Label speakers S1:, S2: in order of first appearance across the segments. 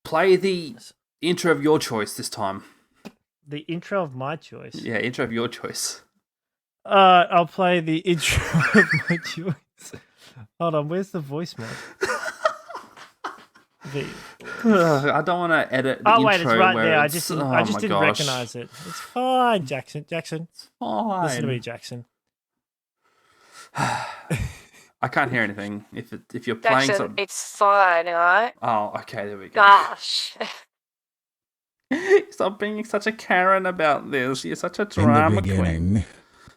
S1: Play the intro of your choice this time.
S2: The intro of my choice?
S1: Yeah, intro of your choice.
S2: I'll play the intro of my choice. Hold on, where's the voice mod?
S1: I don't want to edit the intro.
S2: Wait, it's right there. I
S1: it's-
S2: just
S1: oh
S2: didn't
S1: my gosh.
S2: recognize it. It's fine, Jackson.
S1: It's fine.
S2: Listen to me, Jackson.
S1: I can't hear anything. If you're playing
S3: Jackson,
S1: something.
S3: it's fine, alright?
S1: Oh, okay, there we go.
S3: Gosh.
S1: Stop being such a Karen about this. You're such a
S4: In the
S1: drama
S4: beginning,
S1: queen.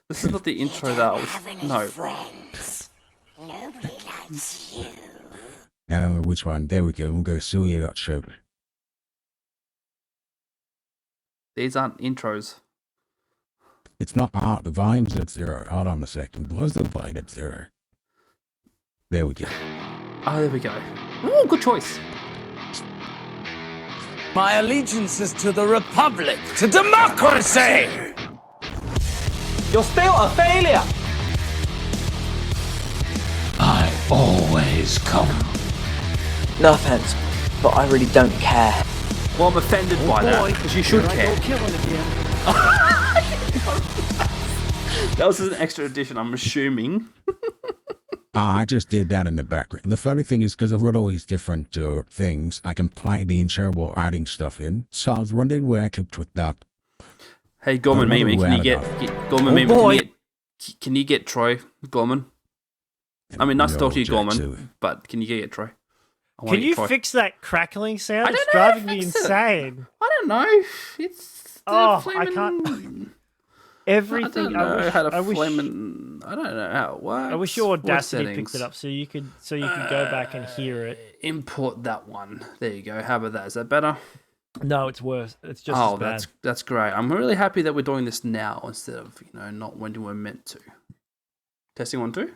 S1: This is not the intro that I was. No.
S5: Friends. Nobody likes you.
S4: now which one? There we go. We'll go Suya got show.
S1: These aren't intros.
S4: It's not part. The vine's at 0. Hold on a second. Was the vine at 0? There we go.
S1: Oh, there we go. Oh, good choice.
S6: My allegiance is to the Republic, to democracy!
S7: You're still a failure!
S6: I always come.
S7: No offense, but I really don't care.
S1: Well, I'm offended by that because you should care. That was an extra addition, I'm assuming.
S4: I just did that in the background. The funny thing is, because I've got all these different things, I can play the intro while adding stuff in. So I was wondering where I could put that.
S1: Hey, Gorman Mimi, can you get Gorman Mimi? Can you get Troy Gorman? I mean, nice to talk to you, Gorman, but can you get Troy?
S2: Can you fix that crackling sound?
S1: I don't
S2: It's
S1: know how to
S2: driving me
S1: fix it.
S2: insane.
S1: I don't know. It's
S2: I
S1: flaming...
S2: can't. Everything.
S1: I don't know how to
S2: I wish
S1: flaming. I don't know how it works.
S2: I wish your
S1: Voice
S2: Audacity
S1: settings.
S2: picked it up so you could go back and hear it.
S1: Import that one. There you go. How about that? Is that better?
S2: No, it's worse. It's just as bad.
S1: that's great. I'm really happy that we're doing this now instead of not when we're meant to. Testing 1 2.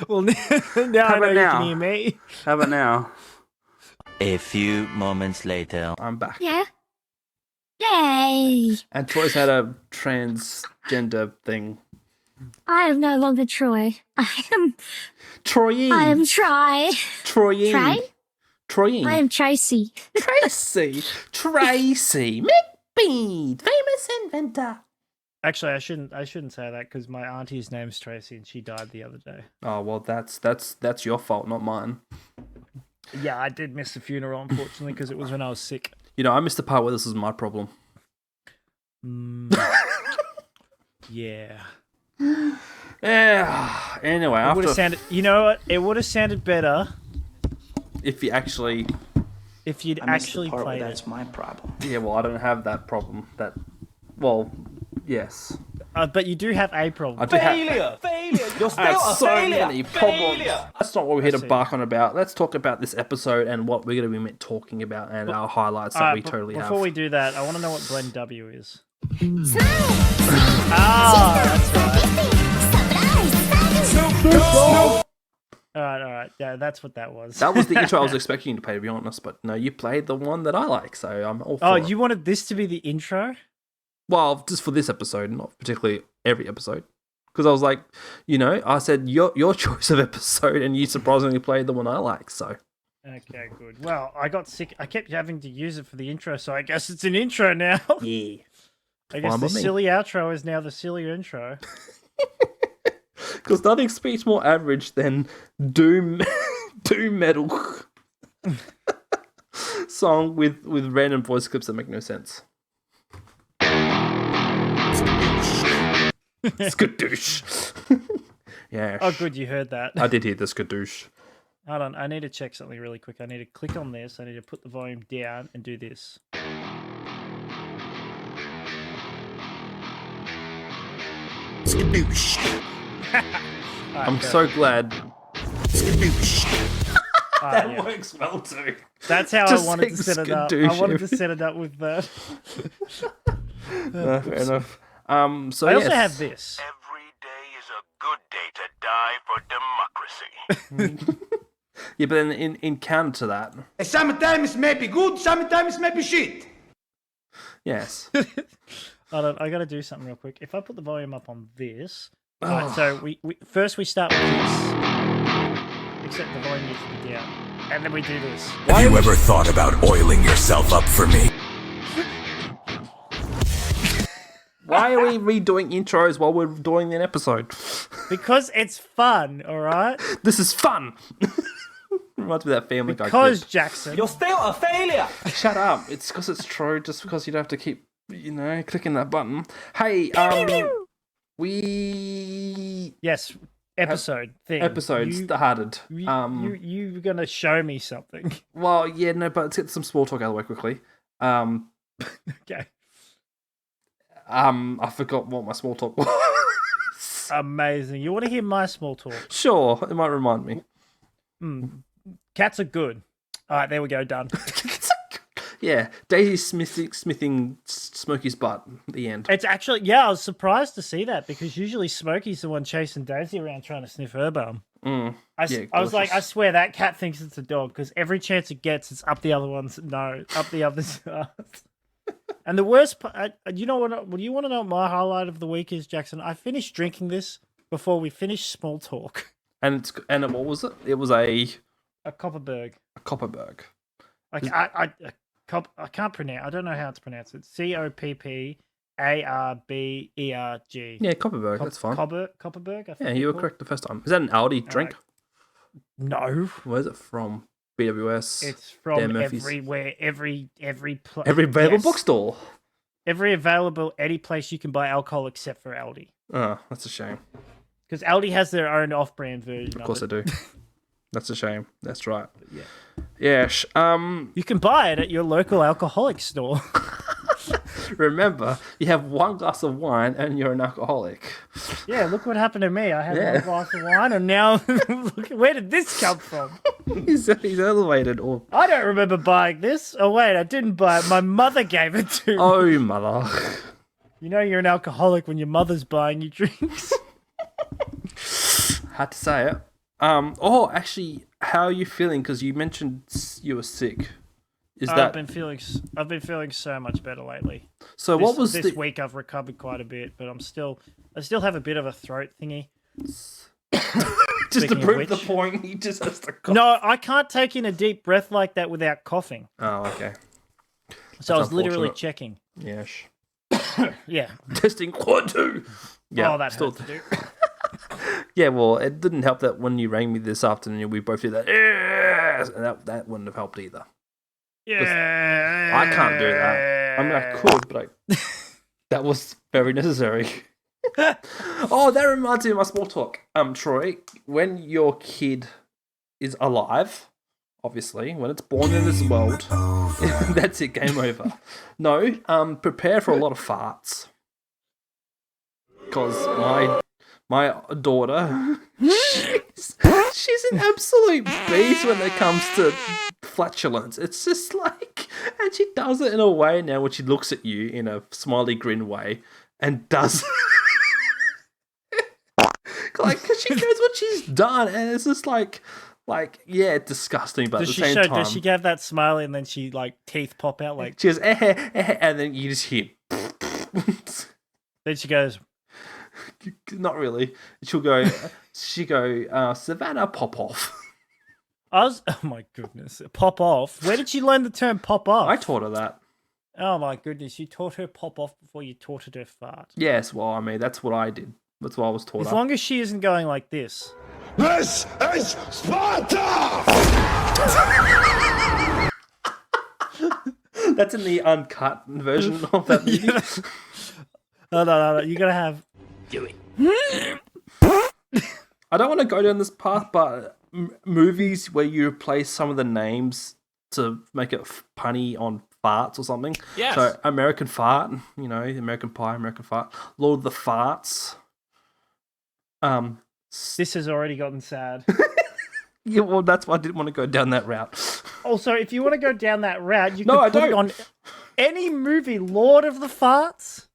S2: Well, now I know you can hear me.
S1: How about now?
S6: A few moments later.
S1: I'm back.
S5: Yeah. Yay!
S1: And Troy's had a transgender thing.
S5: I am no longer Troy. I am
S1: Troyine.
S5: Try.
S1: Troyine.
S5: Try?
S1: Troyine.
S5: I am Tracy.
S1: Tracy. Tracy McBean, famous inventor.
S2: Actually, I shouldn't say that because my auntie's name's Tracy and she died the other day.
S1: Oh well, that's your fault, not mine.
S2: Yeah, I did miss the funeral unfortunately because it was when I was sick.
S1: I missed the part where this was my problem.
S2: Yeah.
S1: Yeah. Anyway,
S2: It would have sounded. You know what? It would have sounded better
S1: if you actually.
S2: if you'd
S7: I missed
S2: actually
S7: the part where
S2: played
S7: that's
S2: it.
S7: my problem.
S1: Yeah, well, I don't have that problem. Yes.
S2: But you do have a problem.
S1: I do have
S7: Failure! You're
S1: I have
S7: still a
S1: so
S7: failure!
S1: many problems. That's not what we're here to
S2: see.
S1: bark on about. Let's talk about this episode and what we're going to be talking about and our highlights that we totally have.
S2: Before we do that, I want to know what Blend W is.
S5: Smile.
S2: That's right. All right. Yeah, that's what that was.
S1: That was the intro I was expecting you to play, to be honest. But no, you played the one that I like, so I'm all for
S2: Oh,
S1: it.
S2: you wanted this to be the intro?
S1: Well, just for this episode, not particularly every episode. Because I was like, I said your choice of episode, and you surprisingly played the one I like, so.
S2: Okay, good. Well, I got sick. I kept having to use it for the intro, so I guess it's an intro now.
S1: Yeah.
S2: I guess
S1: Fine
S2: the
S1: by me.
S2: silly outro is now the silly intro.
S1: Because nothing speaks more average than doom metal song with random voice clips that make no sense. Skadoosh. Yeah.
S2: Oh, good, you heard that.
S1: I did hear the skadoosh.
S2: Hold on, I need to check something really quick. I need to click on this. I need to put the volume down and do this.
S1: I'm so glad.
S2: That
S1: works well too.
S2: That's how
S1: Just
S2: I wanted to
S1: saying
S2: set it up.
S1: skadoosh
S2: I wanted to
S1: every-
S2: set it up with that.
S1: Fair enough. So
S2: I also
S1: yes.
S2: have this.
S8: Every day is a good day to die for democracy.
S1: Yeah, but then in counter to that,
S9: Sometimes may be good, sometimes may be shit.
S1: yes.
S2: Hold on, I got to do something real quick. If I put the volume up on this, right, so we first we start with this. Except the volume needs to be down. and then we do this.
S3: Have you ever thought about oiling yourself up for me?
S1: Why are we redoing intros while we're doing an episode?
S2: Because it's fun, all right?
S1: This is fun. Reminds me of that Family Guy
S2: Because,
S1: clip.
S2: Jackson...
S6: You're still a failure.
S1: Shut up. It's because it's true, just because you don't have to keep, clicking that button. Hey, we...
S2: Yes, episode thing.
S1: Episode started.
S2: You were going to show me something.
S1: Well, yeah, no, but let's get some small talk out of the way quickly.
S2: Okay.
S1: I forgot what my small talk was.
S2: Amazing. You want to hear my small talk?
S1: Sure, it might remind me.
S2: Cats are good. All right, there we go. Done.
S1: Yeah, Daisy smithing Smokey's butt at the end.
S2: It's actually, I was surprised to see that because usually Smokey's the one chasing Daisy around trying to sniff her bum. I was like, I swear that cat thinks it's a dog because every chance it gets, it's up the other one's nose, up the other's ass. And the worst part, you know what? Would you want to know what my highlight of the week is, Jackson? I finished drinking this before we finished small talk.
S1: And what was it? It was a
S2: Copperberg.
S1: A Copperberg.
S2: Like I can't pronounce. I don't know how to pronounce it. Copperberg.
S1: Yeah, Copperberg. That's fine.
S2: Copperberg. I think
S1: Yeah, you were correct the first time. Is that an Aldi drink?
S2: No.
S1: Where's it from? BWS.
S2: It's from
S1: Murphy's.
S2: everywhere. Every
S1: available bookstore.
S2: Every available any place you can buy alcohol except for Aldi.
S1: Oh, that's a shame.
S2: Because Aldi has their own off-brand version.
S1: Of course they do. That's a shame. That's right.
S2: Yeah.
S1: Yes.
S2: You can buy it at your local alcoholic store.
S1: Remember, you have one glass of wine and you're an alcoholic.
S2: Yeah, look what happened to me. I had one glass of wine and now look, where did this come from?
S1: He's elevated. Or
S2: I don't remember buying this. Oh wait, I didn't buy it. My mother gave it to me.
S1: Oh, mother.
S2: You know you're an alcoholic when your mother's buying you drinks.
S1: Had to say it. Actually, how are you feeling? Because you mentioned you were sick.
S2: I've been feeling so much better lately.
S1: So what was
S2: this week? I've recovered quite a bit, but I still have a bit of a throat thingy.
S1: Just to prove the point, he just has to cough.
S2: No, I can't take in a deep breath like that without coughing.
S1: Oh, okay.
S2: So I was literally checking.
S1: Yes.
S2: Yeah.
S1: Testing quad 2. Yeah.
S2: Oh, that hurts to do.
S1: Yeah, well, it didn't help that when you rang me this afternoon, we both did that. Yes! And that wouldn't have helped either.
S2: Yeah.
S1: I can't do that. I mean, I could, but that was very necessary. Oh, that reminds me of my small talk. Troy, when your kid is alive, obviously, when it's born in this world, that's it, game over. No, prepare for a lot of farts. Because my daughter, she's an absolute beast when it comes to flatulence. It's just like, and she does it in a way now where she looks at you in a smiley grin way and does like, because she knows what she's done, and it's just like yeah, disgusting, but at the same time,
S2: does she have that smiley and then she like teeth pop out like
S1: she goes and then you just hear
S2: then she goes,
S1: not really. She go, Savannah, pop off.
S2: Oh my goodness, pop off. Where did she learn the term pop off?
S1: I taught her that.
S2: Oh my goodness, you taught her pop off before you taught her to fart.
S1: Yes, well, I mean, that's what I did. That's what I was taught.
S2: As long as she isn't going like this.
S3: This is Sparta!
S1: That's in the uncut version of that movie.
S2: No. You gotta have.
S1: Do it. I don't want to go down this path, but movies where you replace some of the names to make it punny on farts or something.
S2: Yes.
S1: So American Fart, American Pie, American Fart, Lord of the Farts.
S2: This has already gotten sad.
S1: Yeah, well, that's why I didn't want to go down that route.
S2: Also, if you want to go down that route, you can put it on any movie, Lord of the Farts.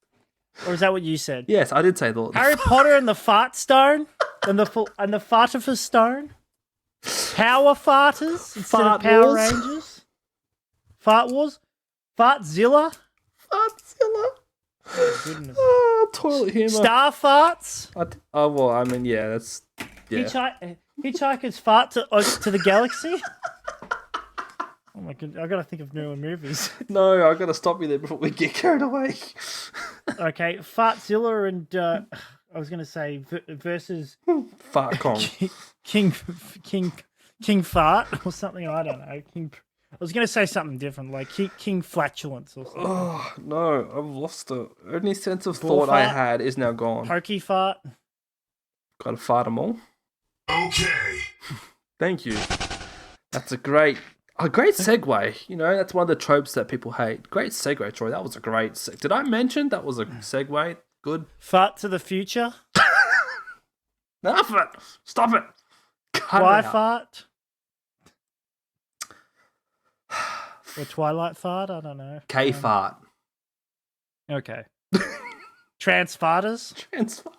S2: Or is that what you said?
S1: Yes, I did say Lord.
S2: Harry Potter and the Fart Stone and the Fartifer Stone. Power Farters instead of Power Rangers. Fart Wars. Fartzilla. Oh, goodness.
S1: Oh, toilet humor.
S2: Star Farts.
S1: Well, I mean, yeah, that's... Yeah.
S2: Hitchhiker's Fart to the Galaxy. Oh my god, I gotta think of newer movies.
S1: No, I gotta stop you there before we get carried away.
S2: Okay, Fartzilla and I was gonna say versus
S1: Fart Kong.
S2: King Fart or something. I don't know. I was gonna say something different, like King Flatulence or something.
S1: Oh no, I've lost it. Any sense of
S2: Bull
S1: thought I
S2: fart?
S1: had is now gone.
S2: Pokey Fart.
S1: Gotta fart them all.
S3: Okay.
S1: Thank you. That's a great segue. You know, that's one of the tropes that people hate. Great segue, Troy. That was a great Did I mention that was a segue? Good.
S2: Fart to the future.
S1: Enough of it. Stop it. Cut
S2: Why
S1: it out.
S2: fart? Or Twilight Fart? I don't know.
S1: K-fart.
S2: Okay. Transfarters?
S1: Transfart.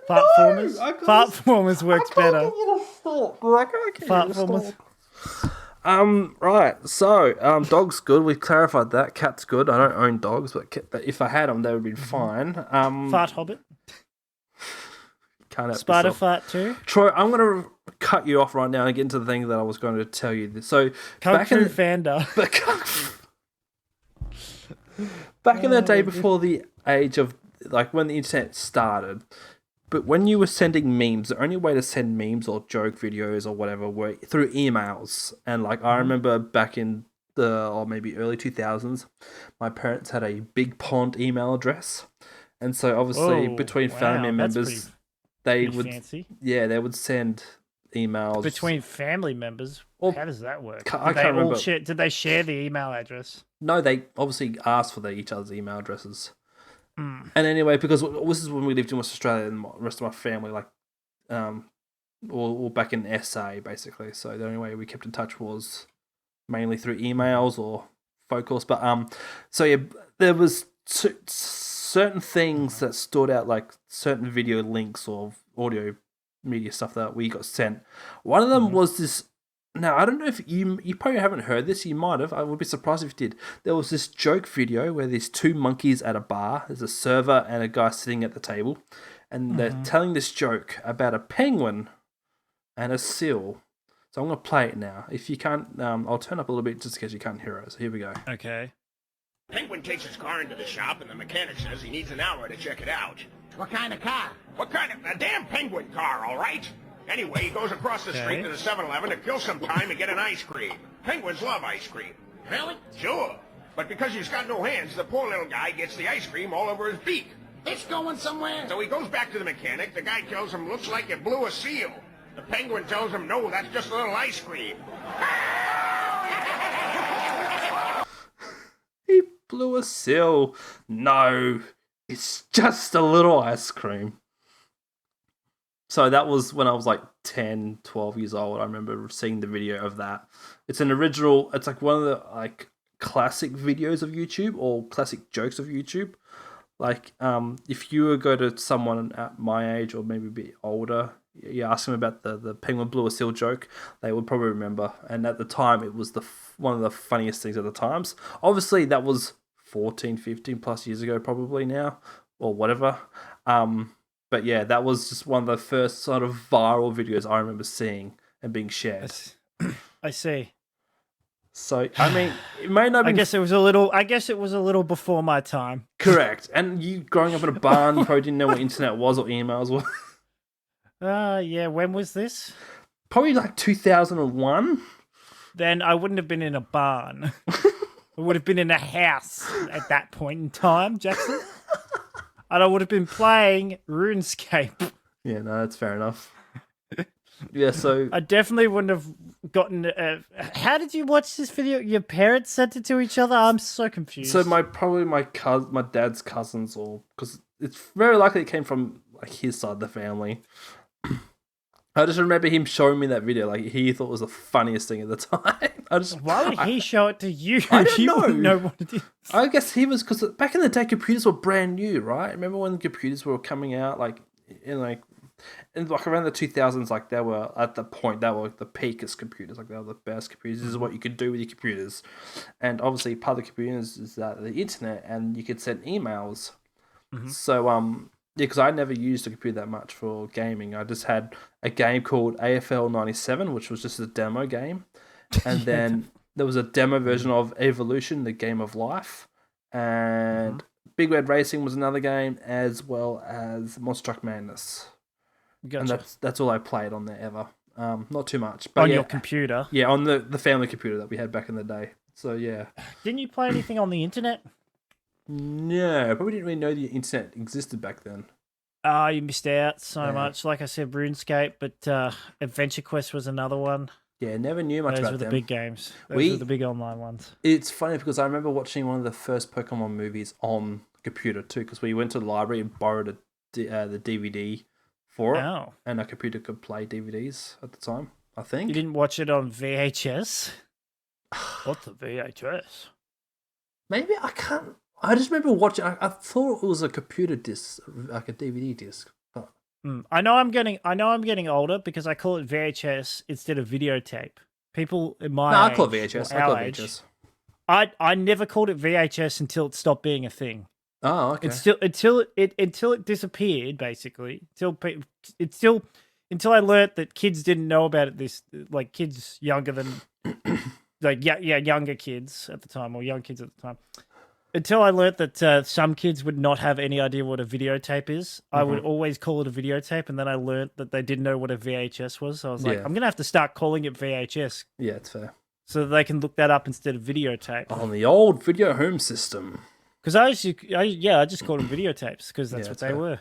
S2: Fartformers?
S1: I can't-
S2: Fartformers works better.
S1: Fartformers. Right. So, dog's good. We've clarified that. Cat's good. I don't own dogs, but if I had them, they would be fine.
S2: Fart Hobbit?
S1: Can't help
S2: Spider
S1: yourself.
S2: Fart too?
S1: Troy, I'm going to cut you off right now and get into the thing that I was going to tell you. So,
S2: Kung Fu Fanda.
S1: back in the day before the age of, like, when the internet started, but when you were sending memes, the only way to send memes or joke videos or whatever were through emails. And, like, I remember back in or maybe early 2000s, my parents had a Big Pond email address. And so, obviously, between family members, they would
S2: fancy.
S1: Yeah, they would send emails.
S2: Between family members? How does that work?
S1: I can't remember.
S2: Did they share the email address?
S1: No, they obviously asked for each other's email addresses. And anyway, because this is when we lived in West Australia and the rest of my family, like, or back in SA, basically. So the only way we kept in touch was mainly through emails or phone calls. But so yeah, there was certain things that stood out, like certain video links or audio media stuff that we got sent. One of them was this. Now, I don't know if you probably haven't heard this. You might have. I would be surprised if you did. There was this joke video where there's two monkeys at a bar. There's a server and a guy sitting at the table. And they're telling this joke about a penguin and a seal. So I'm going to play it now. If you can't, I'll turn up a little bit just in case you can't hear it. So here we go.
S2: Okay.
S8: Penguin takes his car into the shop, and the mechanic says he needs an hour to check it out.
S9: What kind of car?
S8: What kind of... A damn penguin car, all right? Anyway, he goes across the street to the 7-Eleven to kill some time and get an ice cream. Penguins love ice cream.
S9: Really?
S8: Sure. But because he's got no hands, the poor little guy gets the ice cream all over his beak.
S9: It's going somewhere.
S8: So he goes back to the mechanic. The guy tells him, looks like you blew a seal. The penguin tells him, no, that's just a little ice cream.
S1: He blew a seal. No, it's just a little ice cream. So that was when I was like 10, 12 years old. I remember seeing the video of that. It's an original, it's like one of the like classic videos of YouTube or classic jokes of YouTube. Like if you were go to someone at my age or maybe a bit older, you ask them about the penguin blew a seal joke, they would probably remember. And at the time, it was one of the funniest things at the times. Obviously, that was 14, 15 plus years ago probably now or whatever. But yeah, that was just one of the first sort of viral videos I remember seeing and being shared.
S2: I see.
S1: So I mean, it may not be.
S2: I guess it was a little before my time.
S1: Correct. And you growing up in a barn, you probably didn't know what internet was or emails were.
S2: Yeah. When was this?
S1: Probably like 2001.
S2: Then I wouldn't have been in a barn. I would have been in a house at that point in time, Jackson. And I would have been playing RuneScape.
S1: Yeah, no, that's fair enough. Yeah, so
S2: I definitely wouldn't have gotten. How did you watch this video? Your parents sent it to each other. I'm so confused.
S1: So my dad's cousins, or because it's very likely it came from like his side of the family. I just remember him showing me that video. Like he thought it was the funniest thing at the time.
S2: Why would he show it to you?
S1: I don't
S2: you
S1: know.
S2: wouldn't know what it is.
S1: I guess he was because back in the day, computers were brand new, right? Remember when computers were coming out, like around the 2000s, like they were at the point they were the peakest computers, like they were the best computers. This is what you could do with your computers, and obviously part of the computers is that the internet, and you could send emails. So yeah, because I never used a computer that much for gaming. I just had a game called AFL 97, which was just a demo game. And then there was a demo version of Evolution, the game of life, and Big Red Racing was another game, as well as Monster Truck Madness.
S2: Gotcha.
S1: And that's all I played on there ever. Not too much. But
S2: on your computer?
S1: Yeah, on the family computer that we had back in the day. So, yeah.
S2: Didn't you play anything on the internet?
S1: No, probably didn't really know the internet existed back then.
S2: You missed out so much. Like I said, RuneScape, but Adventure Quest was another one.
S1: Yeah, never knew much about them.
S2: Those were the big games. Those were the big online ones.
S1: It's funny because I remember watching one of the first Pokemon movies on computer too, because we went to the library and borrowed the DVD for it, and our computer could play DVDs at the time, I think.
S2: You didn't watch it on VHS? What's a VHS?
S1: Maybe I can't. I just remember watching. I thought it was a computer disc, like a DVD disc. But...
S2: I know I'm getting older because I call it VHS instead of videotape. People in my
S1: I call it VHS. I call it VHS.
S2: I never called it VHS until it stopped being a thing.
S1: Oh, okay.
S2: Until it disappeared, basically. Until I learnt that kids didn't know about it. Like kids younger than, younger kids at the time, or young kids at the time. Until I learnt that some kids would not have any idea what a videotape is, I would always call it a videotape, and then I learnt that they didn't know what a VHS was. So I was like, I'm gonna have to start calling it VHS.
S1: Yeah, it's fair.
S2: So that they can look that up instead of videotape.
S1: On the old video home system.
S2: Because I just called them videotapes because that's what they were.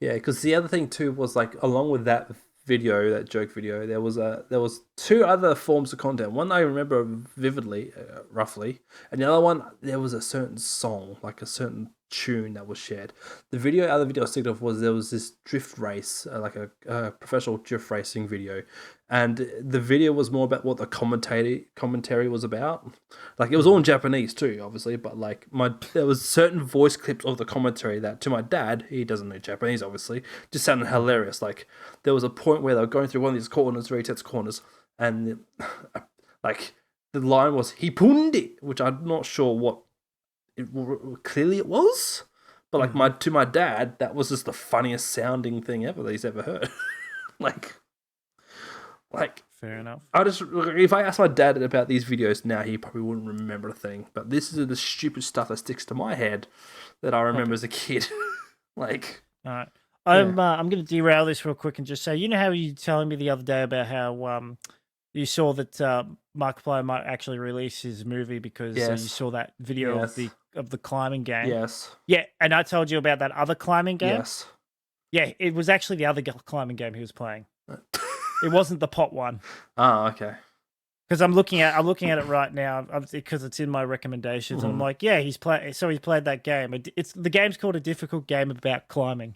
S1: Yeah, because the other thing too was like along with that video, that joke video, there was two other forms of content. One I remember vividly, roughly, and the other one there was a certain song, like a certain tune that was shared. The other video I was thinking of was there was this drift race, like a professional drift racing video, and the video was more about what the commentary was about. Like it was all in Japanese too, obviously, but like there was certain voice clips of the commentary that to my dad, he doesn't know Japanese, obviously, just sounded hilarious. Like there was a point where they were going through one of these corners, very tense corners, and like the line was "Hipundi," which I'm not sure what. Clearly it was, but like to my dad, that was just the funniest sounding thing ever that he's ever heard. like
S2: fair enough.
S1: If I asked my dad about these videos now, he probably wouldn't remember a thing. But this is the stupid stuff that sticks to my head that I remember as a kid.
S2: All right, I'm going to derail this real quick and just say, you know how you were telling me the other day about how you saw that Markiplier might actually release his movie because you saw that video of the climbing game.
S1: Yes.
S2: Yeah, and I told you about that other climbing game.
S1: Yes.
S2: Yeah, it was actually the other climbing game he was playing. It wasn't the pot one.
S1: Oh, okay.
S2: Because I'm looking at it right now because it's in my recommendations. And I'm like, yeah, he's played that game. The game's called A Difficult Game About Climbing.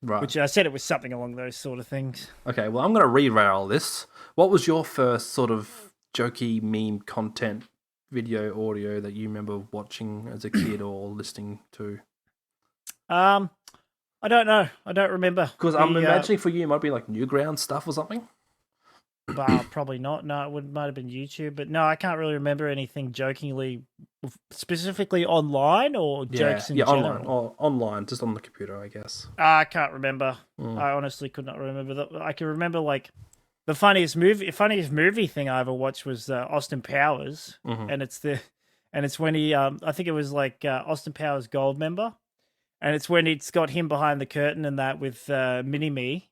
S2: Right. Which I said it was something along those sort of things.
S1: Okay, well, I'm going to re-rail this. What was your first sort of jokey meme content, video, audio that you remember watching as a kid or listening to?
S2: I don't know. I don't remember.
S1: Because I'm imagining for you it might be like Newground stuff or something.
S2: Probably not. No, might have been YouTube. But no, I can't really remember anything jokingly, specifically online or jokes in general.
S1: Online, just on the computer, I guess.
S2: I can't remember. I honestly could not remember that. I can remember like the funniest movie thing I ever watched was Austin Powers, and it's when he I think it was like Austin Powers Gold member, and it's when it's got him behind the curtain and that with Mini-Me.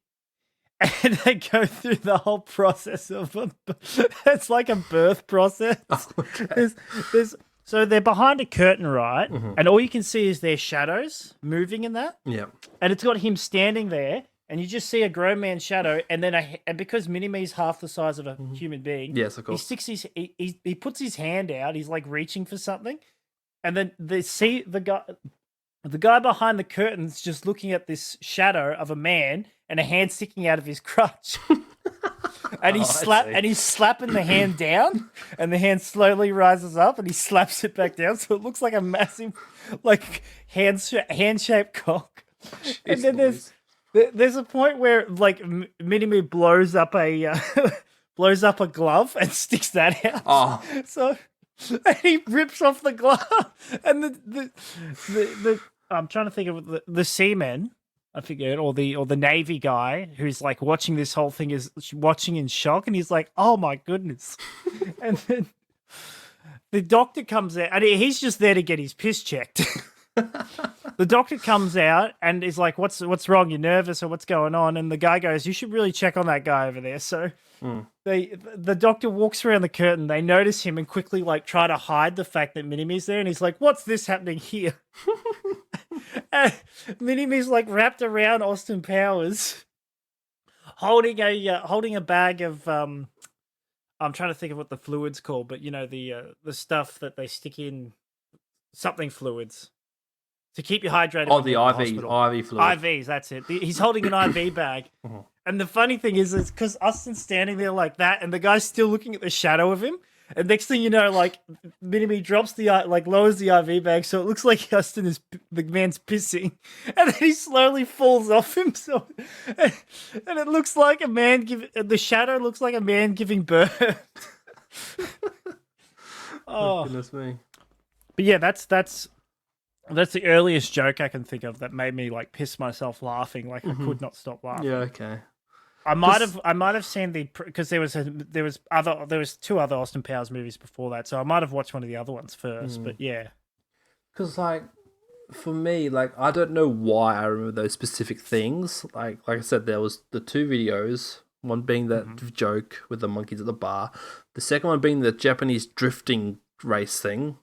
S2: And they go through the whole process of it's like a birth process. Okay. So they're behind a curtain, right? And all you can see is their shadows moving in that.
S1: Yeah.
S2: And it's got him standing there, and you just see a grown man's shadow, and then and because Mini-Me's half the size of a human being,
S1: yes, of course,
S2: he puts his hand out, he's like reaching for something, and then the guy behind the curtain's just looking at this shadow of a man and a hand sticking out of his crotch. And he's slapping the hand down, and the hand slowly rises up, and he slaps it back down, so it looks like a massive, like hand-shaped cock. Jeez, and then there's a point where like Mini-Me blows up a glove and sticks that out.
S1: Oh,
S2: so and he rips off the glove, and the I'm trying to think of the semen I forget, or the Navy guy who's like watching this whole thing is watching in shock, and he's like, "Oh my goodness!" And then the doctor comes out, and he's just there to get his piss checked. The doctor comes out and is like, "What's wrong? You're nervous, or what's going on?" And the guy goes, "You should really check on that guy over there." So the doctor walks around the curtain. They notice him and quickly like try to hide the fact that Mini-Me's there, and he's like, "What's this happening here?" And Mini-Me's like wrapped around Austin Powers, holding a bag of I'm trying to think of what the fluid's called, but you know the stuff that they stick in something fluids to keep you hydrated.
S1: Oh, the IV fluid.
S2: IVs, that's it. He's holding an IV bag. And the funny thing is because Austin's standing there like that, and the guy's still looking at the shadow of him. And next thing you know, like, Mini-Me drops lowers the IV bag, so it looks like the man's pissing. And then he slowly falls off himself. And it looks like the shadow looks like a man giving birth.
S1: Oh, goodness me.
S2: But yeah, that's the earliest joke I can think of that made me like piss myself laughing. Like I could not stop laughing.
S1: Yeah, okay.
S2: I might have seen because there was two other Austin Powers movies before that, so I might have watched one of the other ones first. But yeah,
S1: because like for me, like I don't know why I remember those specific things. Like I said, there was the two videos. One being that joke with the monkeys at the bar. The second one being the Japanese drifting race thing.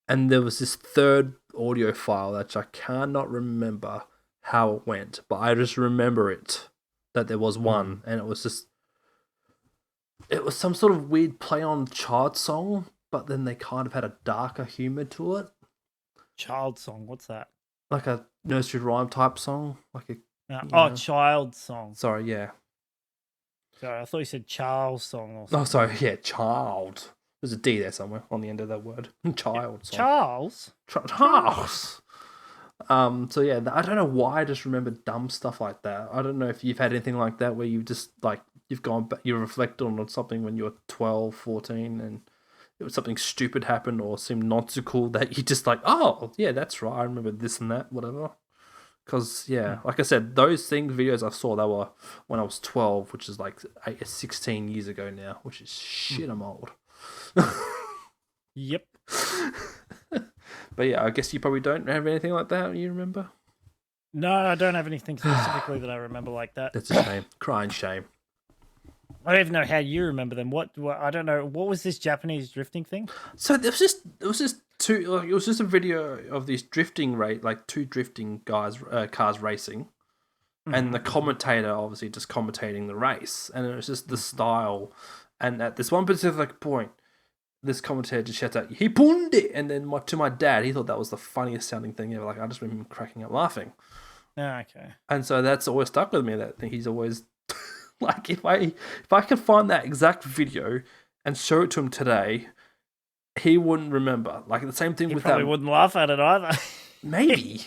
S1: And there was this third audio file that I cannot remember how it went, but I just remember it, that there was one, and it was some sort of weird play on child song, but then they kind of had a darker humour to it.
S2: Child song, what's that?
S1: Like a nursery rhyme type song, like a
S2: child song.
S1: Sorry, yeah.
S2: Sorry, I thought you said child song or something.
S1: Oh, sorry, yeah, child. There's a D there somewhere on the end of that word. Child.
S2: Charles?
S1: Charles. So yeah, I don't know why I just remember dumb stuff like that. I don't know if you've had anything like that where you just like you've gone back, you reflected on something when you were 12, 14 and it was something stupid happened or seemed not so cool that you just like, oh yeah, that's right, I remember this and that, whatever. Because yeah, like I said, those videos I saw, they were when I was 12, which is like 16 years ago now, which is shit, I'm old.
S2: Yep.
S1: But yeah, I guess you probably don't have anything like that you remember?
S2: No, I don't have anything specifically that I remember like that.
S1: That's a shame. Crying shame.
S2: I don't even know how you remember them. What I don't know. What was this Japanese drifting thing?
S1: So it was just a video of this drifting two drifting guys cars racing. And the commentator obviously just commentating the race. And it was just the style. And at this one specific point, this commentator just shouts out, "He punned it!" And then to my dad, he thought that was the funniest sounding thing ever. Like I just remember him cracking up laughing.
S2: Oh, okay.
S1: And so that's always stuck with me. That he's always like, if I could find that exact video and show it to him today, he wouldn't remember. Like the same thing with that.
S2: He probably wouldn't laugh at it either.
S1: Maybe,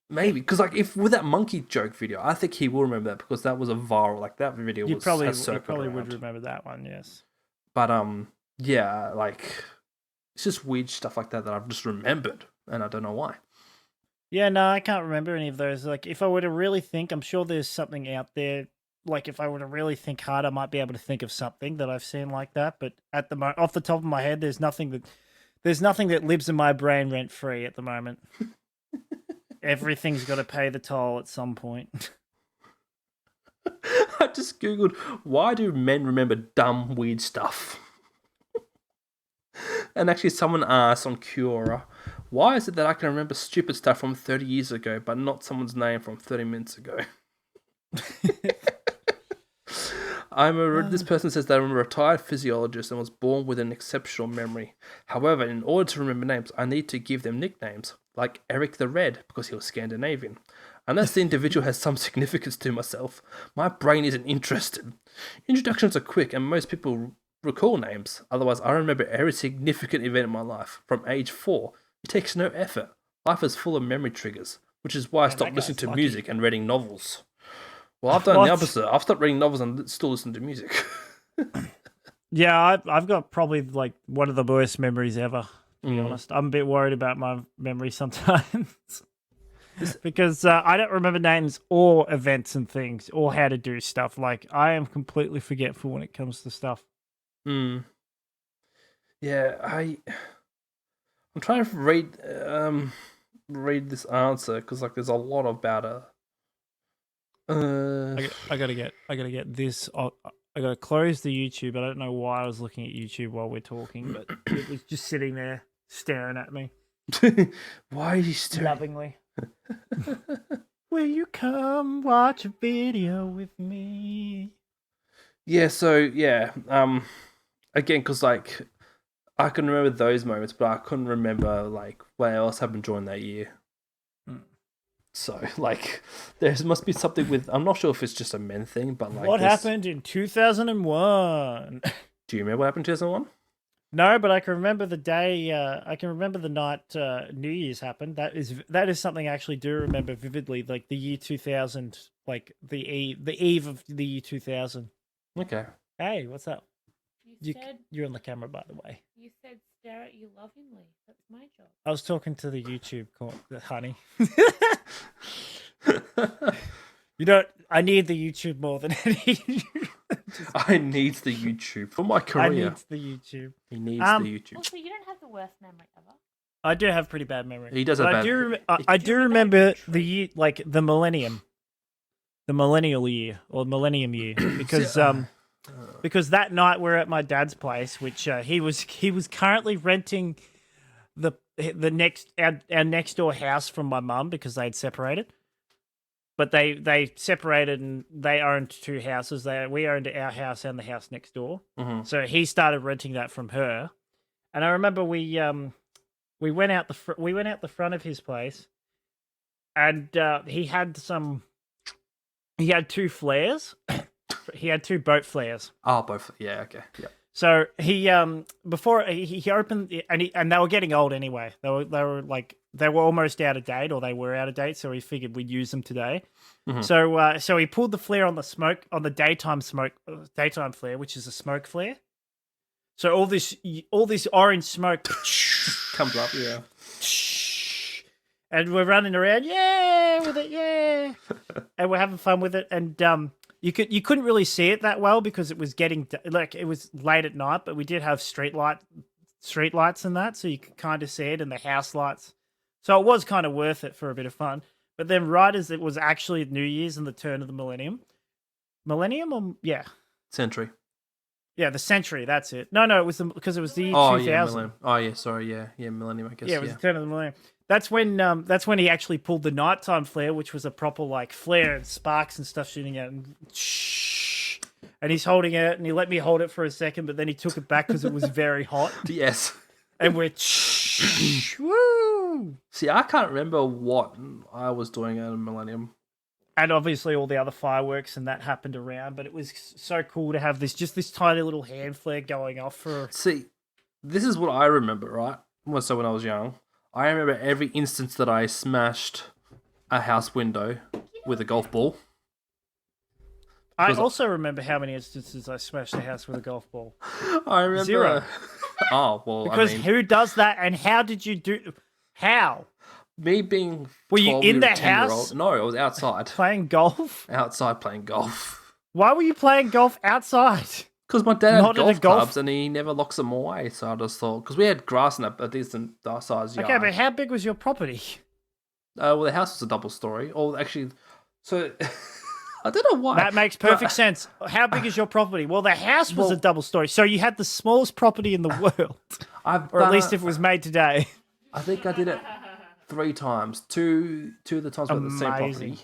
S1: because like if with that monkey joke video, I think he will remember that because that was a viral. Like that video
S2: you
S1: was
S2: probably
S1: around.
S2: would remember that one. Yes.
S1: But yeah, like it's just weird stuff like that I've just remembered, and I don't know why.
S2: Yeah, no, I can't remember any of those. Like, if I were to really think, I'm sure there's something out there. Like, if I were to really think hard, I might be able to think of something that I've seen like that. But at the off the top of my head, there's nothing that lives in my brain rent free at the moment. Everything's got to pay the toll at some point.
S1: I just googled, why do men remember dumb, weird stuff? And actually someone asked on Quora, why is it that I can remember stupid stuff from 30 years ago, but not someone's name from 30 minutes ago? This person says that I'm a retired physiologist and was born with an exceptional memory. However, in order to remember names, I need to give them nicknames, like Eric the Red, because he was Scandinavian. Unless the individual has some significance to myself, my brain isn't interested. Introductions are quick and most people recall names. Otherwise, I remember every significant event in my life. From age 4, it takes no effort. Life is full of memory triggers, which is why I stopped listening to music and reading novels. Well, I've done the opposite. I've stopped reading novels and still listen to music.
S2: Yeah, I've got probably like one of the worst memories ever, to be honest. I'm a bit worried about my memory sometimes. because I don't remember names or events and things or how to do stuff. Like, I am completely forgetful when it comes to stuff.
S1: Yeah, I'm trying to read this answer because like there's a lot about it.
S2: I gotta get this. I gotta close the YouTube. I don't know why I was looking at YouTube while we're talking, but it was just sitting there staring at me.
S1: Why are you staring?
S2: Lovingly. Will you come watch a video with me?
S1: Yeah. So yeah. Again, because like I can remember those moments, but I couldn't remember like what else happened during that year. So, like, there must be something with... I'm not sure if it's just a men thing, but like...
S2: What happened in 2001?
S1: Do you remember what happened in 2001?
S2: No, but I can remember the day... I can remember the night New Year's happened. That is something I actually do remember vividly, like the year 2000, like the eve of the year 2000.
S1: Okay.
S2: Hey, what's up?
S10: You're
S2: on the camera, by the way.
S10: You said stare at you lovingly. That's my job.
S2: I was talking to the YouTube honey. I need the YouTube more than any.
S1: I need the YouTube for my career.
S2: I need the YouTube.
S1: He needs the YouTube.
S10: Also, you don't have the worst memory ever.
S2: I do have pretty bad memory.
S1: He does have bad.
S2: I do remember the year, like the millennial year or millennium year, because that night we're at my dad's place, which he was currently renting our next door house from my mum because they'd separated. But they separated and they owned two houses. We owned our house and the house next door.
S1: Mm-hmm.
S2: So he started renting that from her. And I remember we went out the front of his place, and he had two flares. He had two boat flares.
S1: Oh, both. Yeah. Okay. Yeah.
S2: So he before he opened and they were getting old anyway. They were almost out of date, or they were out of date. So he figured we'd use them today. Mm-hmm. So he pulled the flare on the daytime flare, which is a smoke flare. So all this orange smoke
S1: comes up, yeah.
S2: And we're running around, yeah, with it, yeah, and we're having fun with it. And you couldn't really see it that well because it was it was late at night, but we did have street lights and that, so you could kind of see it, and the house lights. So it was kind of worth it for a bit of fun. But then right as it was actually New Year's and the turn of the millennium,
S1: century.
S2: Yeah, the century. That's it. No, it was because it was the year 2000.
S1: Yeah, millennium. I guess.
S2: Yeah, it was the turn of the millennium. That's when he actually pulled the nighttime flare, which was a proper like flare and sparks and stuff shooting out, and he's holding it, and he let me hold it for a second, but then he took it back because it was very hot.
S1: Yes,
S2: and we're woo.
S1: See, I can't remember what I was doing at millennium.
S2: And obviously all the other fireworks and that happened around, but it was so cool to have this tiny little hand flare going off for...
S1: See, this is what I remember, right? So when I was young, I remember every instance that I smashed a house window with a golf ball.
S2: I also remember how many instances I smashed a house with a golf ball.
S1: I remember...
S2: 0.
S1: Oh, well,
S2: because who does that, and how did you do... How?
S1: Me being...
S2: Were you in the house?
S1: No, I was outside.
S2: Playing golf?
S1: Outside playing golf.
S2: Why were you playing golf outside?
S1: Because my dad had golf clubs and he never locks them away. So I just thought... Because we had grass in a decent size yard.
S2: Okay, but how big was your property?
S1: Well, the house was a double story. Or actually... So... I don't know why.
S2: That makes perfect sense. How big is your property? Well, the house was a double story. So you had the smallest property in the world. Or at least if it was made today.
S1: I think I did it 3 times. Two of the times were the same property,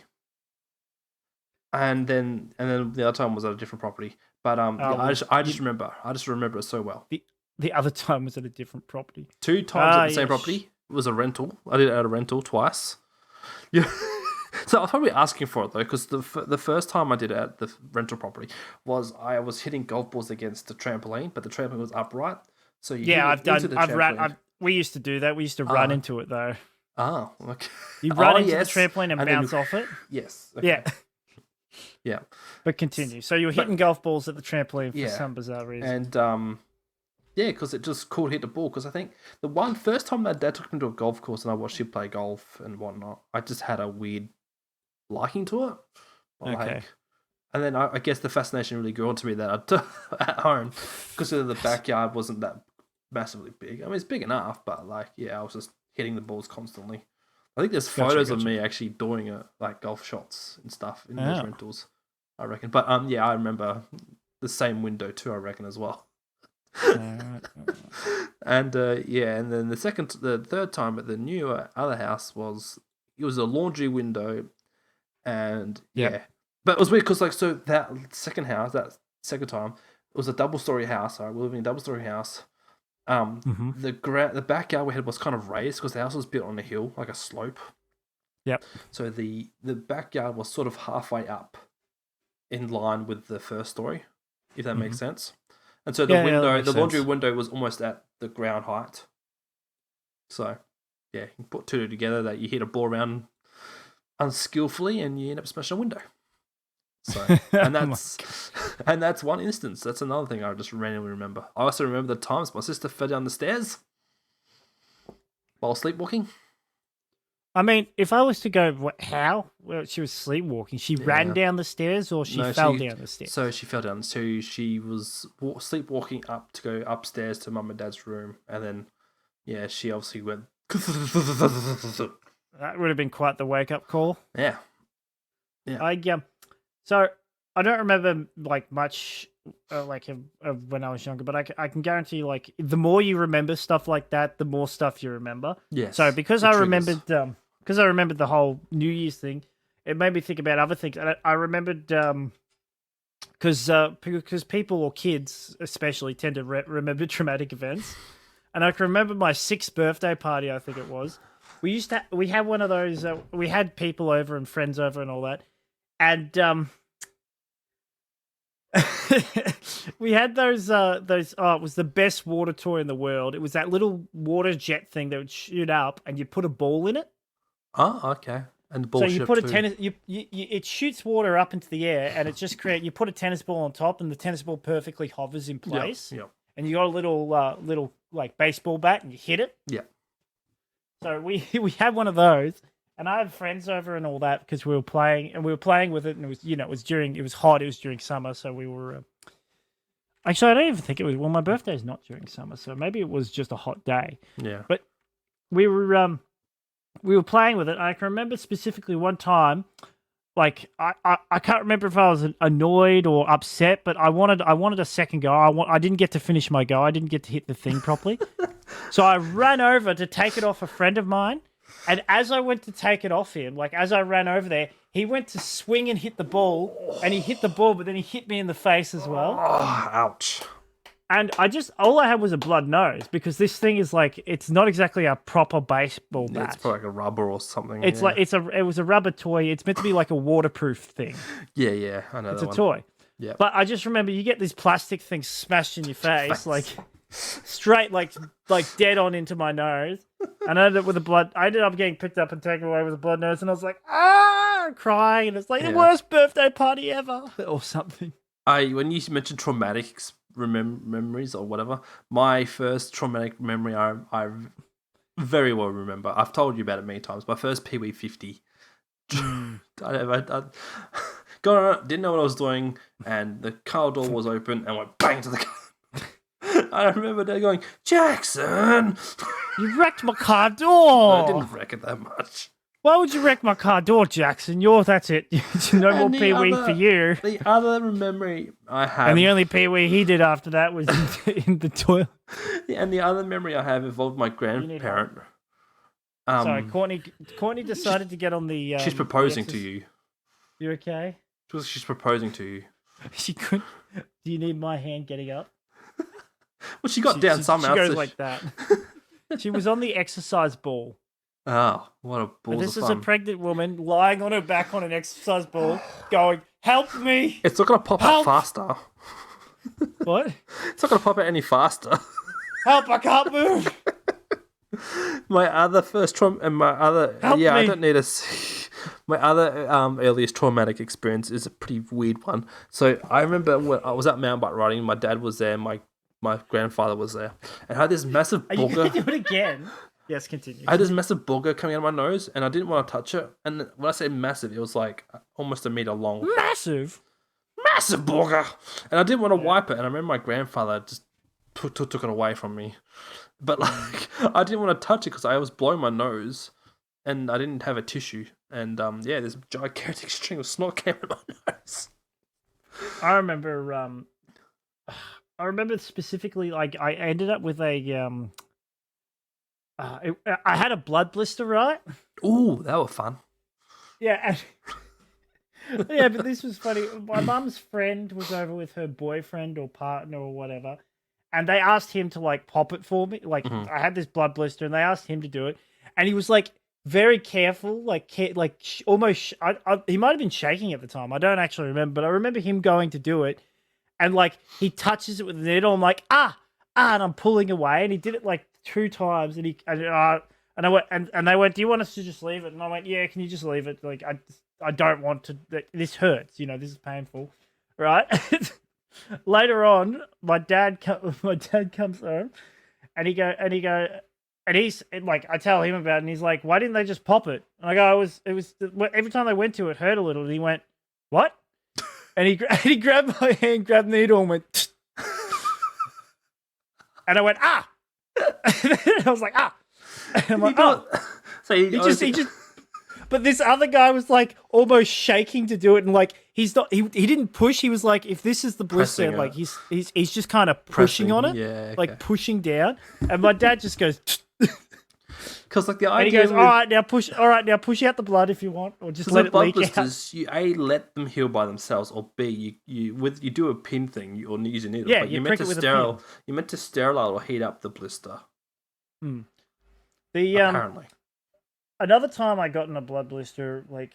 S1: and then the other time was at a different property. But I just remember it so well.
S2: The other time was at a different property.
S1: 2 times at the same property. It was a rental. I did it at a rental twice. Yeah. So I was probably asking for it though, because the first time I did it at the rental property was I was hitting golf balls against the trampoline, but the trampoline was upright. So we used to do that. We used to run into it though. Oh, okay.
S2: You run into the trampoline and bounce off it.
S1: Yes. Okay.
S2: Yeah.
S1: Yeah.
S2: But continue. So you were hitting golf balls at the trampoline for some bizarre reason.
S1: And Yeah, because it just cool to hit the ball. Because I think the first time my dad took me to a golf course and I watched him play golf and whatnot, I just had a weird liking to it.
S2: Okay.
S1: And then I guess the fascination really grew onto me that at home, because the backyard wasn't that massively big. I mean, it's big enough, but I was just hitting the balls constantly. I think there's photos of me actually doing it, like golf shots and stuff in those rentals, I reckon. But I remember the same window too, I reckon, as well. And then the third time at the new other house it was a laundry window, and but it was weird because that second time, it was a double-story house. Right, we were living in a double-story house. The backyard we had was kind of raised because the house was built on a hill, like a slope.
S2: Yep.
S1: So the backyard was sort of halfway up, in line with the first story, if that makes sense. And so the laundry window was almost at the ground height. So, you put two together that you hit a ball around unskillfully and you end up smashing a window. So, and that's one instance. That's another thing I just randomly remember. I also remember the times my sister fell down the stairs while sleepwalking.
S2: I mean, if I was to go, how? Well, she was sleepwalking. She ran down the stairs, or she fell down the stairs?
S1: So she fell down. So she was sleepwalking up to go upstairs to Mum and Dad's room, and then, she obviously went.
S2: That would have been quite the wake-up call.
S1: Yeah.
S2: So I don't remember much of when I was younger, but I can guarantee the more you remember stuff like that, the more stuff you remember.
S1: Yes.
S2: So because I remembered the whole New Year's thing, it made me think about other things. And I remembered because people or kids especially tend to remember traumatic events, and I can remember my 6th birthday party. I think it was. We had one of those. We had people over and friends over and all that. And we had those. It was the best water toy in the world. It was that little water jet thing that would shoot up, and you put a ball in it.
S1: Oh, okay. And the ball.
S2: So you put a tennis. It shoots water up into the air, and it just you put a tennis ball on top, and the tennis ball perfectly hovers in place.
S1: Yeah.
S2: And you got a little baseball bat, and you hit it.
S1: Yeah.
S2: So we had one of those. And I had friends over and all that because we were playing with it, and it was it was hot, it was during summer, so we were. Actually, I don't even think it was. Well, my birthday is not during summer, so maybe it was just a hot day.
S1: Yeah.
S2: But we were playing with it. And I can remember specifically one time, I can't remember if I was annoyed or upset, but I wanted a second go. I didn't get to finish my go. I didn't get to hit the thing properly, so I ran over to take it off a friend of mine. And as I went to take it off him, as I ran over there, he went to swing and hit the ball, and he hit the ball, but then he hit me in the face as well.
S1: Oh, ouch.
S2: And all I had was a blood nose, because this thing is it's not exactly a proper baseball bat.
S1: It's probably like a rubber or something.
S2: It's it was a rubber toy. It's meant to be like a waterproof thing.
S1: Yeah, I know
S2: it's
S1: that
S2: a toy.
S1: Yeah.
S2: But I just remember you get this plastic thing smashed in your face, straight dead on into my nose, and I ended up with I ended up getting picked up and taken away with a blood nose, and I was crying, and it's the worst birthday party ever or something.
S1: When you mentioned traumatic memories or whatever, my first traumatic memory I very well remember. I've told you about it many times. My first Pee Wee 50. I didn't know what I was doing, and the car door was open and went bang to the car. I remember Dad going, "Jackson,
S2: you wrecked my car door."
S1: No, I didn't wreck it that much.
S2: Why would you wreck my car door, Jackson? That's it. No more Pee Wee for you.
S1: The other memory I have,
S2: and the only Pee Wee he did after that was in the toilet.
S1: And the other memory I have involved my grandparent.
S2: Sorry, Courtney decided to get on the.
S1: She's proposing to you.
S2: You okay?
S1: She's proposing to you.
S2: She could. Do you need my hand getting up?
S1: Well, she got down somehow.
S2: She goes like that. She was on the exercise ball.
S1: Oh, what a ball!
S2: This is a pregnant woman lying on her back on an exercise ball, going, "Help me!"
S1: It's not going to pop out faster.
S2: What?
S1: It's not going to pop out any faster.
S2: Help! I can't move.
S1: My other first trauma and my other
S2: Help me.
S1: I don't need to see. My other earliest traumatic experience is a pretty weird one. So I remember when I was at mountain bike riding. My dad was there. My my grandfather was there, and I had this massive
S2: Are you
S1: booger.
S2: going to do it again? Yes, continue.
S1: I had this massive booger coming out of my nose, and I didn't want to touch it. And when I say massive, it was like almost a meter long.
S2: Massive
S1: Booger! And I didn't want to wipe it. And I remember my grandfather just took it away from me. But like, I didn't want to touch it because I was blowing my nose, and I didn't have a tissue. And this gigantic string of snot came out of my nose.
S2: I remember specifically, like, I ended up with a I had a blood blister, right?
S1: Ooh, that was fun.
S2: Yeah, yeah, but this was funny. My mum's friend was over with her boyfriend or partner or whatever, and they asked him to like pop it for me. Like, I had this blood blister, and they asked him to do it, and he was like very careful, almost. He might have been shaking at the time. I don't actually remember, but I remember him going to do it, and like he touches it with the needle. I'm like, and I'm pulling away, and he did it like 2 times, and I went, and they went, "Do you want us to just leave it?" And I went, "Yeah, can you just leave it? Like, I don't want to. This hurts. You know, this is painful, right?" Later on, my dad comes home, and he's like, I tell him about it, and he's like, "Why didn't they just pop it?" And I go, "It was every time they went to it hurt a little." And he went, "What?" And he grabbed my hand, grabbed the needle, and went, and I went, "Ah!" And I was like, "Ah!" And I'm like, "Oh."
S1: So
S2: he just. But this other guy was like almost shaking to do it, and like he didn't push. He was like, if this is the blister, like he's just kind of pushing on it, like pushing down. And my dad just goes,
S1: because like the idea,
S2: and he goes, all right, now push out the blood if you want, or just let it leak
S1: blisters, out. You A, let them heal by themselves, or B, you do a pin thing or use a needle.
S2: Yeah,
S1: but
S2: you prick it with a pin.
S1: You meant to sterilize or heat up the blister.
S2: Apparently. Another time I got in a blood blister, like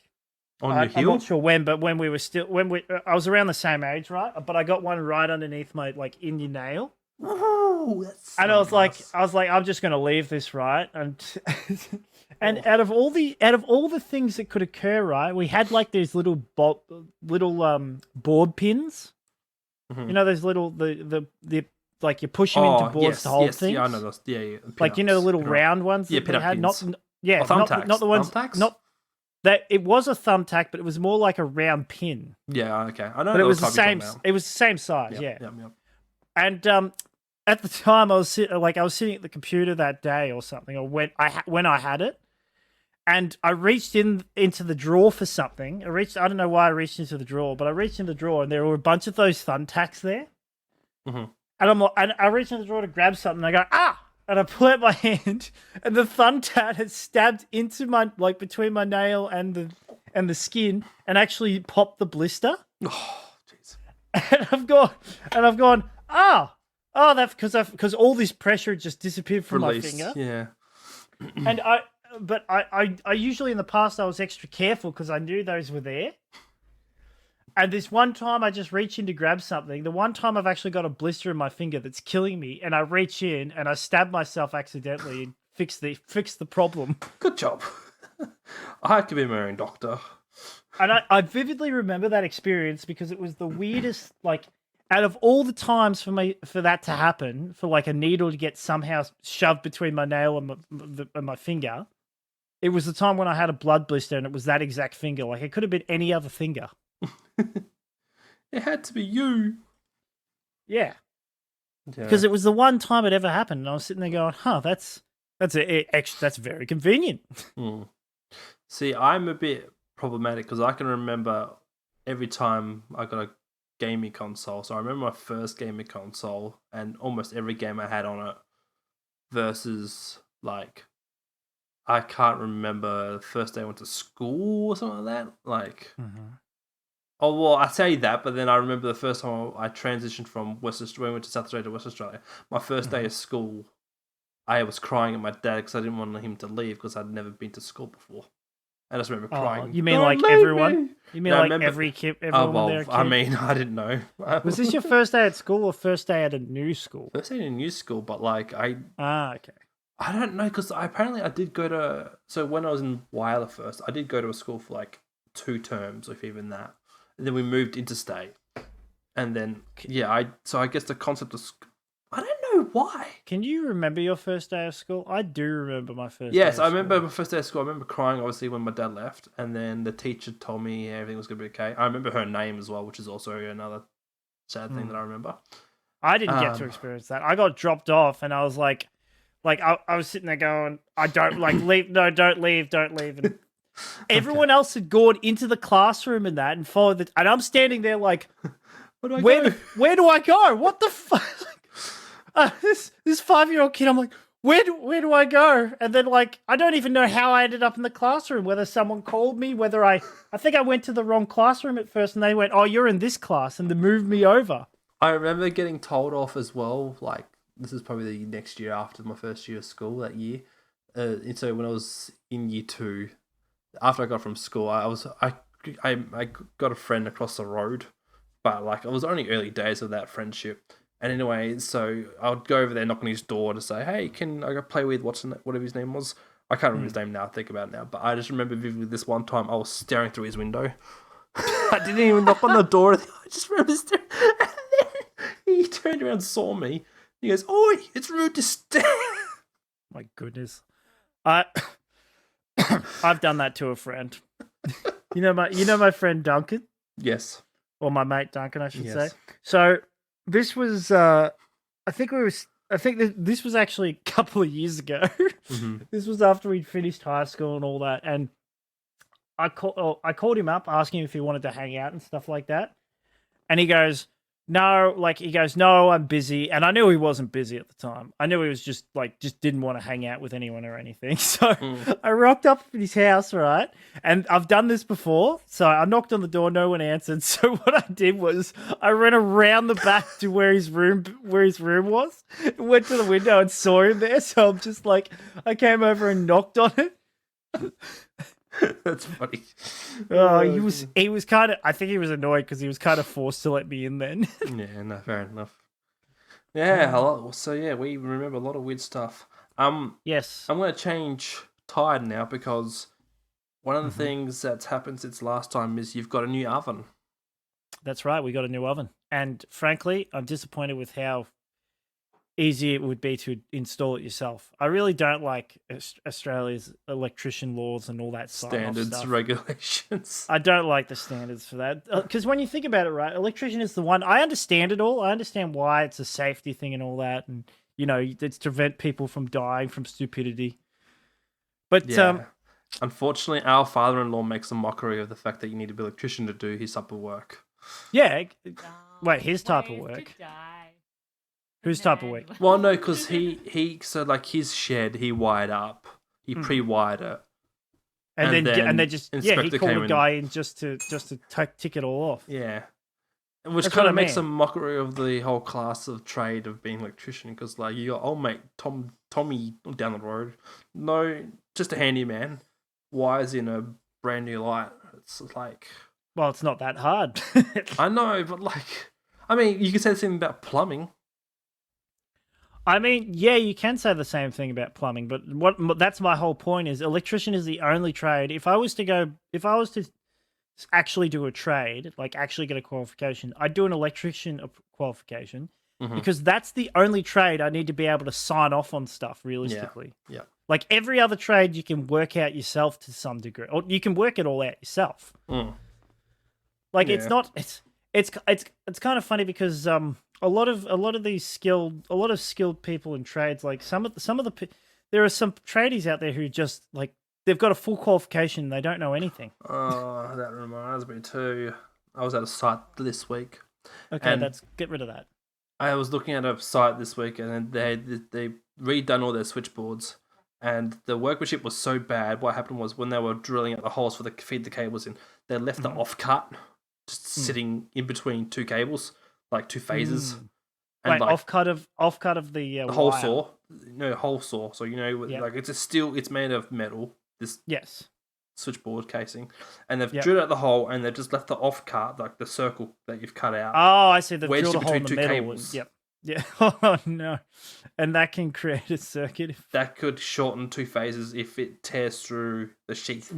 S1: on your heel.
S2: I'm not sure when, but when I was around the same age, right? But I got one right underneath my in your nail.
S1: Oh, that's so
S2: and I was
S1: nice.
S2: like, I'm just gonna leave this, right? And out of all the things that could occur, right? We had like these little board pins. Mm-hmm. You know those little the like you push them into boards to hold things.
S1: Yeah, I know those. Yeah.
S2: Like the little round ones.
S1: Yeah, pin-up pins.
S2: Not the ones.
S1: Thumbtacks?
S2: Not that it was a thumbtack, but it was more like a round pin.
S1: Yeah, okay. I know.
S2: But it was the same. It was the same size.
S1: Yep.
S2: And at the time, I was sitting at the computer that day or something, or when I had it, and I reached into the drawer for something. I don't know why I reached into the drawer, but I reached in the drawer, and there were a bunch of those thumbtacks there.
S1: Mm-hmm.
S2: And I reached in the drawer to grab something. And I go, ah! And I pull out my hand, and the thumbtack had stabbed into my between my nail and the skin, and actually popped the blister.
S1: Oh, jeez!
S2: And I've gone, that's because all this pressure just disappeared from my finger.
S1: Yeah.
S2: And I usually in the past I was extra careful because I knew those were there. And this one time I just reach in to grab something. The one time I've actually got a blister in my finger that's killing me, and I reach in and I stab myself accidentally and fix the problem.
S1: Good job. I could be my own doctor.
S2: And I vividly remember that experience because it was the weirdest, out of all the times for that to happen, for a needle to get somehow shoved between my nail and my finger, it was the time when I had a blood blister, and it was that exact finger. It could have been any other finger.
S1: It had to be you.
S2: Yeah. Because it was the one time it ever happened, and I was sitting there going, that's very convenient.
S1: See, I'm a bit problematic because I can remember every time I got a gaming console. So I remember my first gaming console and almost every game I had on it versus I can't remember the first day I went to school or something like that. Oh, well, I say that, but then I remember the first time I transitioned from West Australia, went to South Australia to West Australia. My first day of school, I was crying at my dad because I didn't want him to leave because I'd never been to school before. I just remember crying.
S2: You mean everyone? You mean every kid? Everyone there?
S1: I mean, I didn't know.
S2: Was this your first day at school or first day at a new school?
S1: First day at a new school, but okay.
S2: I
S1: don't know because apparently I did go to. So when I was in Wyler first, I did go to a school for 2 terms, if even that. And then we moved interstate, and then I guess the concept of I don't know why.
S2: Can you remember your first day of school? I do remember my first.
S1: Yes,
S2: day of
S1: I remember
S2: school.
S1: my first day of school. I remember crying, obviously, when my dad left, and then the teacher told me everything was going to be okay. I remember her name as well, which is also another sad thing that I remember.
S2: I didn't get to experience that. I got dropped off, and I was like I was sitting there going, "I don't leave. No, don't leave. And everyone else had gone into the classroom and that, and followed and I'm standing there like, where do I go? What the fuck? This 5-year-old kid, I'm like, where do I go? And then I don't even know how I ended up in the classroom, whether someone called me, whether I think I went to the wrong classroom at first and they went, oh, you're in this class, and they moved me over.
S1: I remember getting told off as well, this is probably the next year after my first year of school, that year. And so when I was in year 2, after I got from school, I got a friend across the road, but it was only early days of that friendship. And anyway, so I would go over there, knock on his door to say, hey, can I go play with whatever his name was? I can't remember his name now, think about it now. But I just remember vividly this one time I was staring through his window. I didn't even knock on the door. I just remember staring. And then he turned around and saw me. He goes, oi, it's rude to stare.
S2: My goodness. I've done that to a friend. You know my friend Duncan?
S1: Yes.
S2: Or my mate Duncan, I should
S1: Yes.
S2: say. So this was, I think this was actually a couple of years ago.
S1: Mm-hmm.
S2: This was after we'd finished high school and all that, and I called him up asking him if he wanted to hang out and stuff like that, and he goes, no, no, I'm busy, and I knew he wasn't busy at the time. I knew he was just didn't want to hang out with anyone or anything. So I rocked up at his house, right? And I've done this before, so I knocked on the door, no one answered. So what I did was I ran around the back to where his room was, went to the window and saw him there. So I'm just I came over and knocked on it.
S1: That's funny.
S2: Oh, he was kind of. I think he was annoyed because he was kind of forced to let me in then.
S1: Yeah, no, fair enough. Yeah, so yeah, we remember a lot of weird stuff.
S2: Yes,
S1: I'm going to change tide now because one of the things that's happened since last time is you've got a new oven.
S2: That's right. We got a new oven, and frankly, I'm disappointed with how easy it would be to install it yourself. I really don't like Australia's electrician laws and all that
S1: Standards,
S2: stuff.
S1: regulations.
S2: I don't like the standards for that. Because when you think about it, right, electrician is the one. I understand it all. I understand why it's a safety thing and all that. And, it's to prevent people from dying from stupidity. But,
S1: yeah. Unfortunately, our father-in-law makes a mockery of the fact that you need to be an electrician to do his type of work.
S2: Yeah. Wait, his type of work? Whose type of work?
S1: Well, no, because so his shed, he wired up. He pre-wired it.
S2: And then they just, he called a guy in just to tick it all off.
S1: Yeah. Which kind of makes a mockery of the whole class of trade of being an electrician, because you got old mate Tommy down the road. No, just a handyman. Wires in a brand new light. It's
S2: well, it's not that hard.
S1: I know, but you could say the same about plumbing.
S2: I mean, yeah, you can say the same thing about plumbing, but that's my whole point is electrician is the only trade. If I was to actually do a trade, actually get a qualification, I'd do an electrician qualification because that's the only trade I need to be able to sign off on stuff realistically.
S1: Yeah.
S2: Every other trade you can work out yourself to some degree, or you can work it all out yourself. It's not. It's kind of funny because a lot of skilled people in trades, there are some tradies out there who just they've got a full qualification and they don't know anything.
S1: Oh, that reminds me too. I was at a site this week.
S2: Okay, let's get rid of that.
S1: I was looking at a site this week and they redone all their switchboards, and the workmanship was so bad. What happened was when they were drilling out the holes for feed the cables in, they left the off-cut just sitting in between two cables, two phases.
S2: And off-cut of the
S1: hole
S2: wire.
S1: saw. No, hole saw. So, it's made of metal, this switchboard casing. And they've drilled out the hole and they've just left the off-cut, the circle that you've cut out.
S2: Oh, I see. They've drilled a hole in the
S1: two
S2: metal.
S1: cables.
S2: Yep. Yeah. Oh, no. And that can create a circuit.
S1: That could shorten two phases if it tears through the sheath.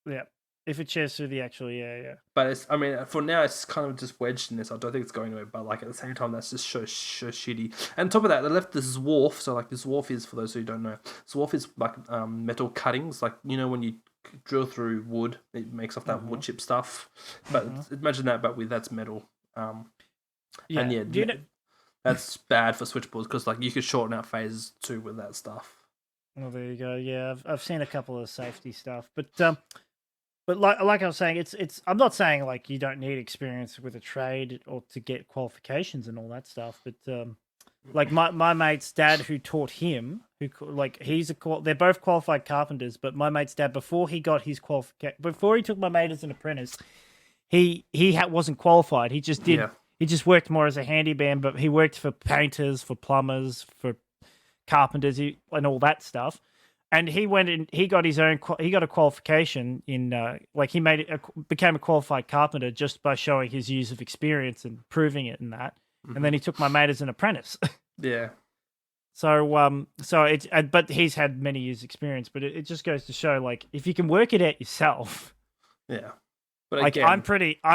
S2: Yeah. If it shares through the actual, yeah.
S1: But it's, I mean, for now, it's kind of just wedged in this. I don't think it's going anywhere. But like at the same time, that's just so shitty. And on top of that, they left this Zwarf. So like, this Zwarf is, for those who don't know, Zwarf is like metal cuttings. Like, you know, when you drill through wood, it makes off that wood chip stuff. But imagine that, but that's metal. And yeah, that's bad for switchboards because like you could shorten out phases too with that stuff.
S2: Well, there you go. Yeah, I've seen a couple of safety stuff, but like I was saying, it's. I'm not saying like you don't need experience with a trade or to get qualifications and all that stuff, but like my mate's dad who taught him, they're both qualified carpenters, but my mate's dad before he got his before he took my mate as an apprentice, he wasn't qualified. He just did. Yeah. He just worked more as a handyman, but he worked for painters, for plumbers, for carpenters, and all that stuff. And he went and he got his own. He got a qualification in he became a qualified carpenter just by showing his years of experience and proving it and that. Mm-hmm. And then he took my mate as an apprentice.
S1: Yeah.
S2: But he's had many years experience. But it just goes to show, like, if you can work it out yourself.
S1: Yeah.
S2: But again, I'm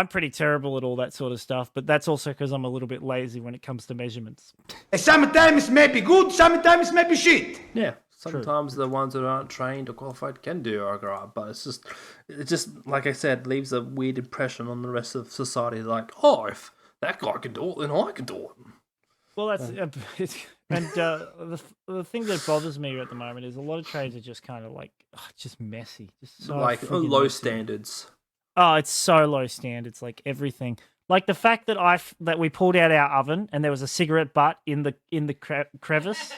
S2: pretty terrible at all that sort of stuff, but that's also because I'm a little bit lazy when it comes to measurements.
S9: Sometimes may be good, sometimes may be shit.
S1: Yeah, sometimes the ones that aren't trained or qualified can do alright, but it just like I said, leaves a weird impression on the rest of society. Like, oh, if that guy can do it, then I can do it.
S2: Well, that's the thing that bothers me at the moment is a lot of trades are just kind of like just messy, just so
S1: like low
S2: messy.
S1: Standards.
S2: Oh, it's so low standards, like everything. Like the fact that we pulled out our oven and there was a cigarette butt in the crevice.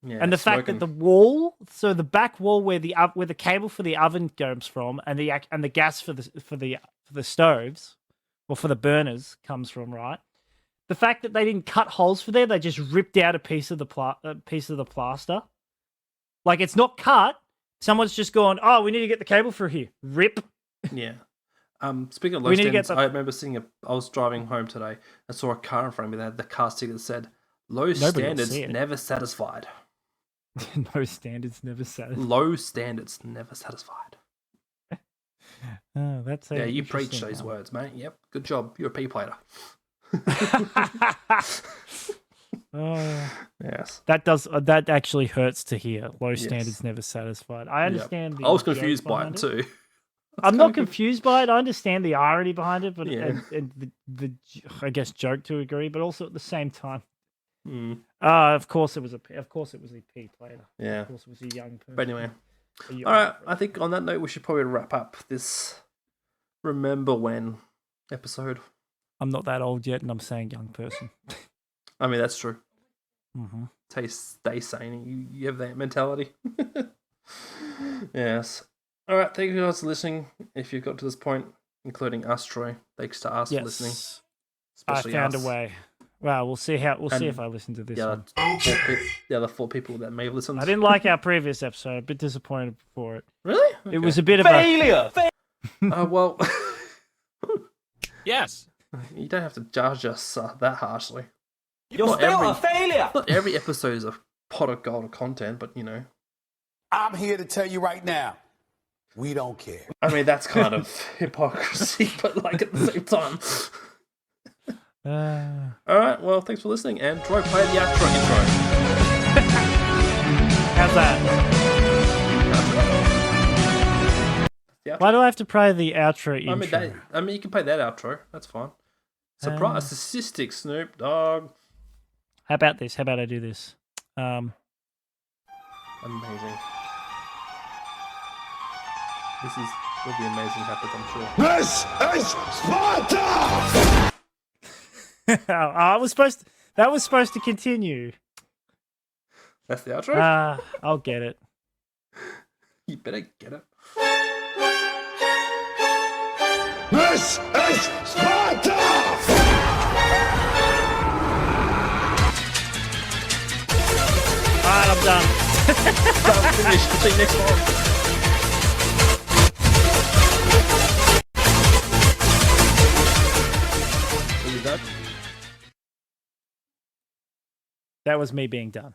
S2: Yeah, and the fact that the wall, so the back wall where the cable for the oven comes from and the gas for the stoves or for the burners comes from, right? The fact that they didn't cut holes for there, they just ripped out a piece of the plaster. Like it's not cut. Someone's just gone, "Oh, we need to get the cable through here." Rip.
S1: Yeah. Speaking of low standards, I remember seeing I was driving home today. I saw a car in front of me that had the car sticker that said, "Low standards never satisfied."
S2: No standards never satisfied.
S1: Low standards never satisfied.
S2: Oh, that's
S1: you preach those words, mate. Yep, good job. You're a P plater. Yes,
S2: that actually hurts to hear. Low standards never satisfied. I understand.
S1: I was confused by it too.
S2: I'm not confused by it. I understand the irony behind it, but and the I guess joke to a degree, but also at the same time, of course it was a P player.
S1: Yeah,
S2: of course it was a young person.
S1: But anyway, all right. I think on that note, we should probably wrap up this Remember When episode.
S2: I'm not that old yet, and I'm saying young person.
S1: I mean, that's true.
S2: Mm-hmm.
S1: Stay sane. You have that mentality. Yes. All right. Thank you guys for listening. If you've got to this point, including us, Troy, thanks to us for listening.
S2: Especially I found a way. Well, we'll see if I listen to this one.
S1: The other 4 people that may have listened.
S2: I didn't like our previous episode. A bit disappointed for it.
S1: Really?
S2: Okay. It was a bit of
S7: failure.
S1: Well.
S6: Yes.
S1: You don't have to judge us that harshly.
S7: You're still a failure.
S1: Not every episode is a pot of gold of content, but you know.
S3: I'm here to tell you right now, we don't care.
S1: I mean, that's kind of hypocrisy, but like at the same time. All right, well, thanks for listening, and Troy, play the outro intro.
S2: How's that? Why do I have to play the outro intro?
S1: I mean, you can play that outro. That's fine. Surprise, statistic, Snoop Dogg.
S2: How about this? How about I do this?
S1: Amazing. This will be amazing happens, I'm sure.
S3: This is Sparta!
S2: That was supposed to continue.
S1: That's the outro?
S2: I'll get it.
S1: You better get it.
S3: This is Sparta!
S2: Alright, I'm done.
S1: Done, finished. See you next time.
S2: That was me being done.